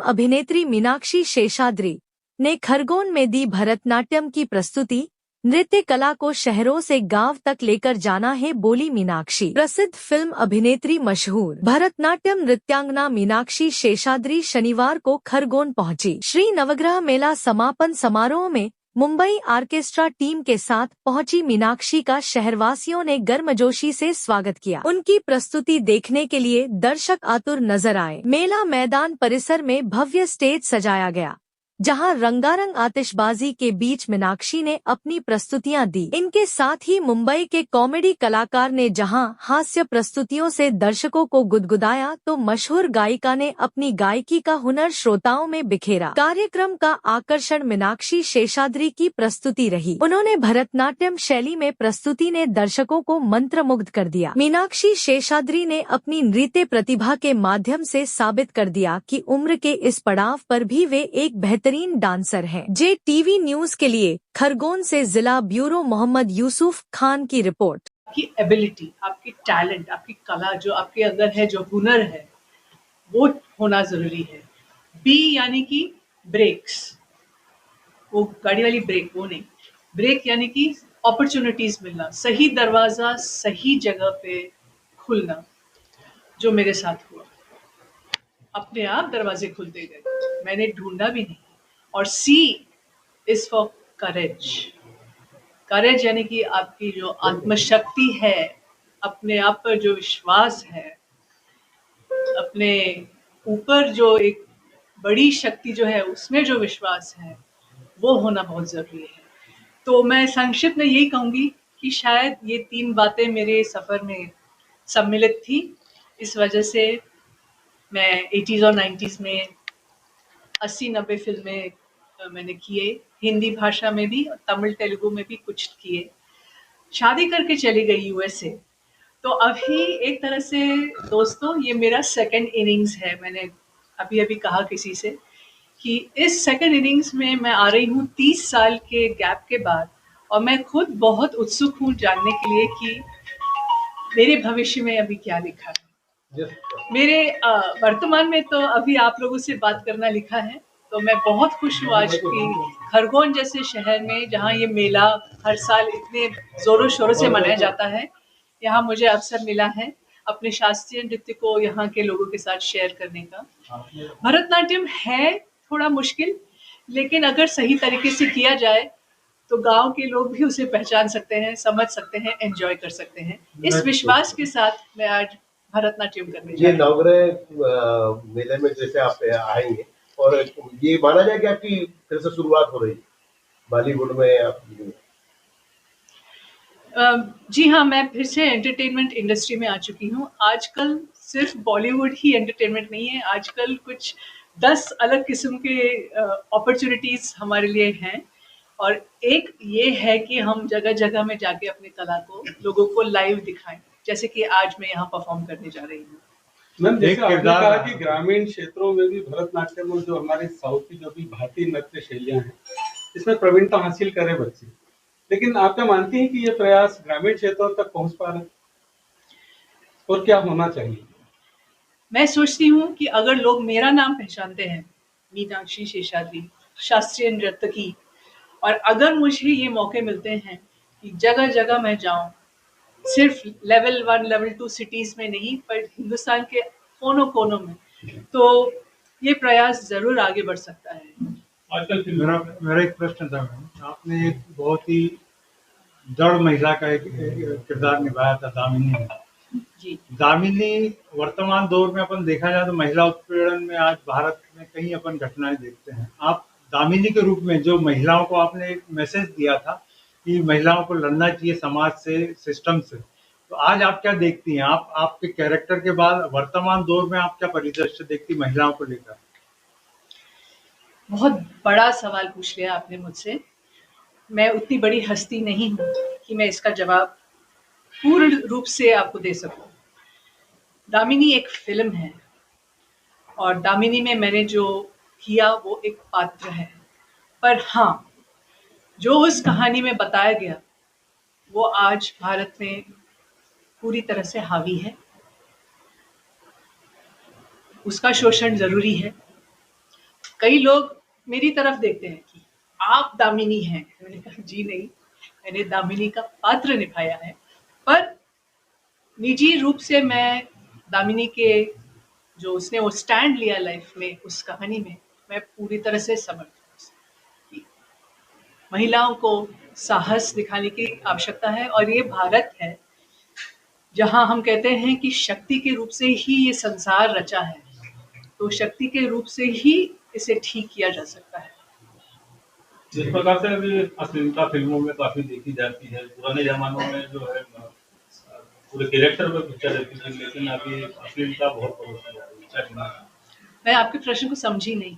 अभिनेत्री मीनाक्षी शेषाद्री ने खरगोन में दी भरतनाट्यम की प्रस्तुति। नृत्य कला को शहरों से गांव तक लेकर जाना है, बोली मीनाक्षी। प्रसिद्ध फिल्म अभिनेत्री मशहूर भरतनाट्यम नृत्यांगना मीनाक्षी शेषाद्री शनिवार को खरगोन पहुंची। श्री नवग्रह मेला समापन समारोह में मुंबई ऑर्केस्ट्रा टीम के साथ पहुंची मीनाक्षी का शहरवासियों ने गर्मजोशी से स्वागत किया। उनकी प्रस्तुति देखने के लिए दर्शक आतुर नजर आए। मेला मैदान परिसर में भव्य स्टेज सजाया गया, जहां रंगारंग आतिशबाजी के बीच मीनाक्षी ने अपनी प्रस्तुतियां दी। इनके साथ ही मुंबई के कॉमेडी कलाकार ने जहां हास्य प्रस्तुतियों से दर्शकों को गुदगुदाया, तो मशहूर गायिका ने अपनी गायकी का हुनर श्रोताओं में बिखेरा। कार्यक्रम का आकर्षण मीनाक्षी शेषाद्री की प्रस्तुति रही। उन्होंने भरतनाट्यम शैली में प्रस्तुति ने दर्शकों को मंत्रमुग्ध कर दिया। मीनाक्षी शेषाद्री ने अपनी नृत्य प्रतिभा के माध्यम से साबित कर दिया कि उम्र के इस पड़ाव पर भी वे एक बेहतरीन डांसर हैं। JTV न्यूज के लिए खरगोन से जिला ब्यूरो मोहम्मद यूसुफ खान की रिपोर्ट। आपकी एबिलिटी, आपकी टैलेंट, आपकी कला जो आपके अंदर है, जो हुनर है, वो होना जरूरी है। B यानी कि ब्रेक्स, वो गाड़ी वाली ब्रेक, वो नहीं। ब्रेक यानी कि अपॉर्चुनिटीज मिलना, सही दरवाजा सही जगह पे खुलना, जो मेरे साथ हुआ। अपने आप दरवाजे खुलते गए, मैंने ढूंढा भी नहीं। और C इज फॉर करेज। करेज यानी कि आपकी जो आत्मशक्ति है, अपने आप पर जो विश्वास है, अपने ऊपर जो एक बड़ी शक्ति जो है उसमें जो विश्वास है, वो होना बहुत जरूरी है। तो मैं संक्षिप्त में यही कहूंगी कि शायद ये 3 बातें मेरे सफर में सम्मिलित थी। इस वजह से मैं 80s और 90s में 80-90 फिल्में मैंने किए, हिंदी भाषा में भी, तमिल तेलुगु में भी कुछ किए। शादी करके चली गई USA। तो अभी एक तरह से दोस्तों ये मेरा सेकंड इनिंग्स है। मैंने अभी अभी कहा किसी से कि इस सेकंड इनिंग्स में मैं आ रही हूँ 30 साल के गैप के बाद, और मैं खुद बहुत उत्सुक हूँ जानने के लिए कि मेरे भविष्य में अभी क्या लिखा है। मेरे वर्तमान में तो अभी आप लोगों से बात करना लिखा है। तो मैं बहुत खुश हूँ आज की खरगोन जैसे शहर में, जहाँ ये मेला हर साल इतने जोरों शोरों से मनाया जाता है, यहाँ मुझे अवसर मिला है अपने शास्त्रीय नृत्य को यहाँ के लोगों के साथ शेयर करने का। भरतनाट्यम है थोड़ा मुश्किल, लेकिन अगर सही तरीके से किया जाए तो गांव के लोग भी उसे पहचान सकते हैं, समझ सकते हैं, एंजॉय कर सकते हैं। इस विश्वास के साथ मैं आज भरतनाट्यम करने जा रही हूँ। ये नवग्रह मेले में जैसे आप आएंगे, और ये माना जाए कि आपकी फिर से शुरुआत हो रही है बॉलीवुड में आपकी? जी हाँ, मैं फिर से एंटरटेनमेंट इंडस्ट्री में आ चुकी हूँ। आजकल सिर्फ बॉलीवुड ही एंटरटेनमेंट नहीं है, आजकल कुछ 10 अलग किस्म के अपॉर्चुनिटीज हमारे लिए हैं। और एक ये है कि हम जगह जगह में जाके अपनी कला को लोगों को लाइव दिखाएं, जैसे कि आज मैं यहाँ परफॉर्म करने जा रही हूँ। मैम, जैसे आपने कहा कि ग्रामीण क्षेत्रों में भी भरतनाट्यम और जो हमारे साउथ की जो भी भारतीय नृत्य शैलियां हैं, इसमें प्रवीणता हासिल करे बच्चे, लेकिन आप क्या मानती हैं कि ये प्रयास ग्रामीण क्षेत्रों तक पहुंच पा रहे हैं, और क्या होना चाहिए? मैं सोचती हूँ कि अगर लोग मेरा नाम पहचानते हैं, मीनाक्षी शेषाद्री, शास्त्रीय नर्तकी, और अगर मुझे ये मौके मिलते हैं कि जगह जगह मैं जाऊं, सिर्फ लेवल 1 लेवल 2 सिटीज में नहीं, पर हिंदुस्तान के कोनों कोनों में, तो ये प्रयास जरूर आगे बढ़ सकता है। आजकल मेरा एक प्रश्न था मैम, आपने एक बहुत ही दृढ़ महिला का एक किरदार निभाया था, दामिनी ने। जी। दामिनी वर्तमान दौर में अपन देखा जाए तो महिला उत्पीड़न में आज भारत में कई अपन घटनाएं देखते हैं। आप दामिनी के रूप में जो महिलाओं को आपने एक मैसेज दिया था कि महिलाओं को लड़ना चाहिए समाज से, सिस्टम से, तो आज आप क्या देखती हैं? आप आपके कैरेक्टर के बाद वर्तमान दौर में आप क्या परिदृश्य देखती महिलाओं को लेकर? बहुत बड़ा सवाल पूछ लिया आपने मुझसे। मैं उतनी बड़ी हस्ती नहीं हूँ कि मैं इसका जवाब पूर्ण रूप से आपको दे सकूं। दामिनी एक फिल्म है, और दामिनी में मैंने जो किया वो एक पात्र है, पर हाँ, जो उस कहानी में बताया गया वो आज भारत में पूरी तरह से हावी है। उसका शोषण जरूरी है, कई लोग मेरी तरफ देखते हैं कि आप दामिनी हैं। मैंने कहा जी नहीं, मैंने दामिनी का पात्र निभाया है, पर निजी रूप से मैं दामिनी के जो उसने वो स्टैंड लिया लाइफ में, उस कहानी में मैं पूरी तरह से समर्थ हूँ। महिलाओं को साहस दिखाने की आवश्यकता है, और ये भारत है जहाँ हम कहते हैं कि शक्ति के रूप से ही ये संसार रचा है, तो शक्ति के रूप से ही इसे ठीक किया जा सकता है। जिस प्रकार से अभी अश्लीलता फिल्मों में काफी देखी जाती है, पुराने जमानों में जो है पूरे कैरेक्टर में पिक्चर रहती थी, लेकिन अभी अश्लीलता बहुत परोसी जा रही है। मैं आपके प्रश्न को समझी नहीं।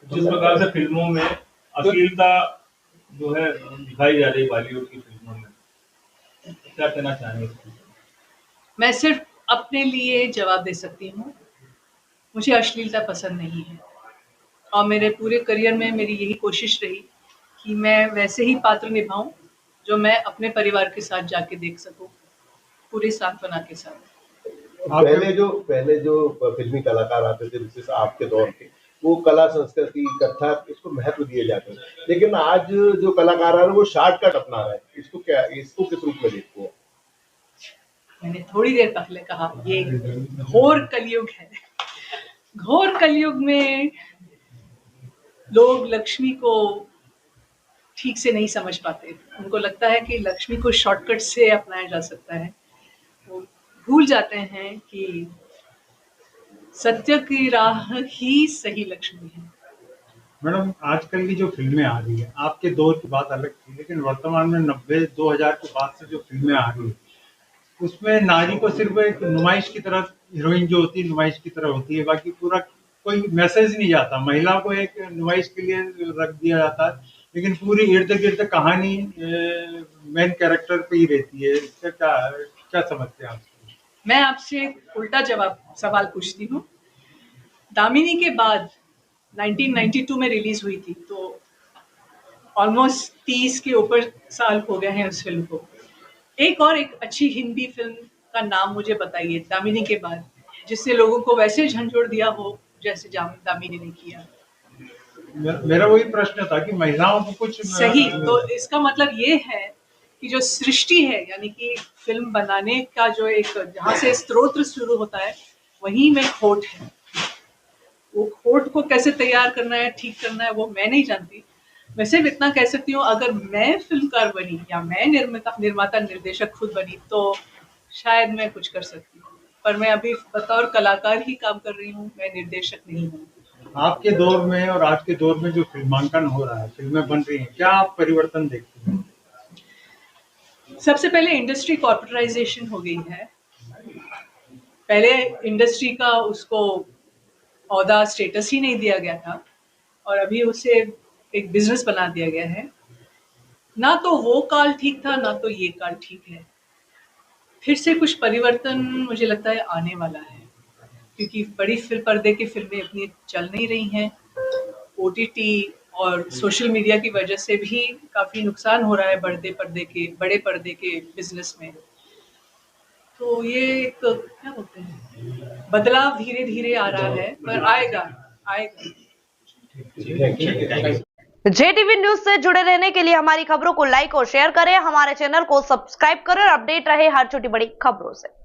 जिस प्रकार से फिल्मों में अश्लीलता जो है दिखाई जा रही है बॉलीवुड की फिल्मों में, क्या कहना चाहेंगे? मैं सिर्फ अपने लिए जवाब दे सकती हूँ। मुझे अश्लीलता पसंद नहीं है, और मेरे पूरे करियर में मेरी यही कोशिश रही कि मैं वैसे ही पात्र निभाऊं जो मैं अपने परिवार के साथ जाके देख सकूं, पूरे सांत्वना के साथ। पहले जो फिल्मी कलाकार आते थे, विशेष आपके दौर के, वो कला संस्कृति कथा इसको महत्व दिए जाते हैं, लेकिन आज जो कलाकार आ रहे हैं वो शॉर्टकट अपना रहे हैं। इसको किस रूप में देखते हैं? मैंने थोड़ी देर पहले कहा, ये घोर कलयुग है। घोर कलयुग में लोग लक्ष्मी को ठीक से नहीं समझ पाते। उनको लगता है कि लक्ष्मी को शॉर्टकट से अपनाया जा सकता है। वो भूल जाते हैं कि सत्य की राह ही सही लक्ष्मी है। मैडम, आजकल की जो फिल्में आ रही है, आपके दौर की बात अलग थी, लेकिन वर्तमान में 90-2000 के बाद से जो फिल्में आ रही है, उसमें नारी को सिर्फ एक नुमाइश की तरह, हीरोइन जो होती है नुमाइश की तरह होती है, बाकी पूरा कोई मैसेज नहीं जाता। महिला को एक नुमाइश के लिए रख दिया जाता है, लेकिन पूरी इर्द गिर्द कहानी मेन कैरेक्टर पे ही रहती है। इसका क्या समझते हैं आप? मैं आपसे उल्टा सवाल पूछती हूँ। दामिनी के बाद 1992 में रिलीज हुई थी, तो ऑलमोस्ट 30 के ऊपर साल हो गए हैं उस फिल्म को। एक अच्छी हिंदी फिल्म का नाम मुझे बताइए दामिनी के बाद, जिससे लोगों को वैसे झंझोड़ दिया हो जैसे दामिनी ने किया। मेरा वही प्रश्न था कि महिलाओं को कुछ सही, तो इसका मतलब ये है कि जो सृष्टि है, यानी कि फिल्म बनाने का जो एक जहाँ से स्रोत शुरू होता है, वहीं में खोट है। वो खोट को कैसे तैयार करना है, ठीक करना है, वो मैं नहीं जानती। मैं सिर्फ इतना कह सकती हूँ, अगर मैं फिल्मकार बनी या मैं निर्माता निर्देशक खुद बनी तो शायद मैं कुछ कर सकती हूँ, पर मैं अभी बतौर कलाकार ही काम कर रही हूँ, मैं निर्देशक नहीं हूँ। आपके दौर में और आज के दौर में जो फिल्मांकन हो रहा है, फिल्में बन रही हैं, क्या आप परिवर्तन देखते हैं? सबसे पहले इंडस्ट्री कॉर्पोरेटाइजेशन हो गई है। पहले इंडस्ट्री का उसको औहदा स्टेटस ही नहीं दिया गया था, और अभी उसे एक बिजनेस बना दिया गया है। ना तो वो काल ठीक था, ना तो ये काल ठीक है। फिर से कुछ परिवर्तन मुझे लगता है आने वाला है, क्योंकि बड़ी पर्दे की फिल्में इतनी चल नहीं रही हैं। OTT और सोशल मीडिया की वजह से भी काफ़ी नुकसान हो रहा है बड़े पर्दे के बिजनेस में। तो ये एक क्या बोलते हैं, बदलाव धीरे धीरे आ रहा है, पर आएगा। JTV न्यूज से जुड़े रहने के लिए हमारी खबरों को लाइक और शेयर करें, हमारे चैनल को सब्सक्राइब करें और अपडेट रहे हर छोटी बड़ी खबरों से।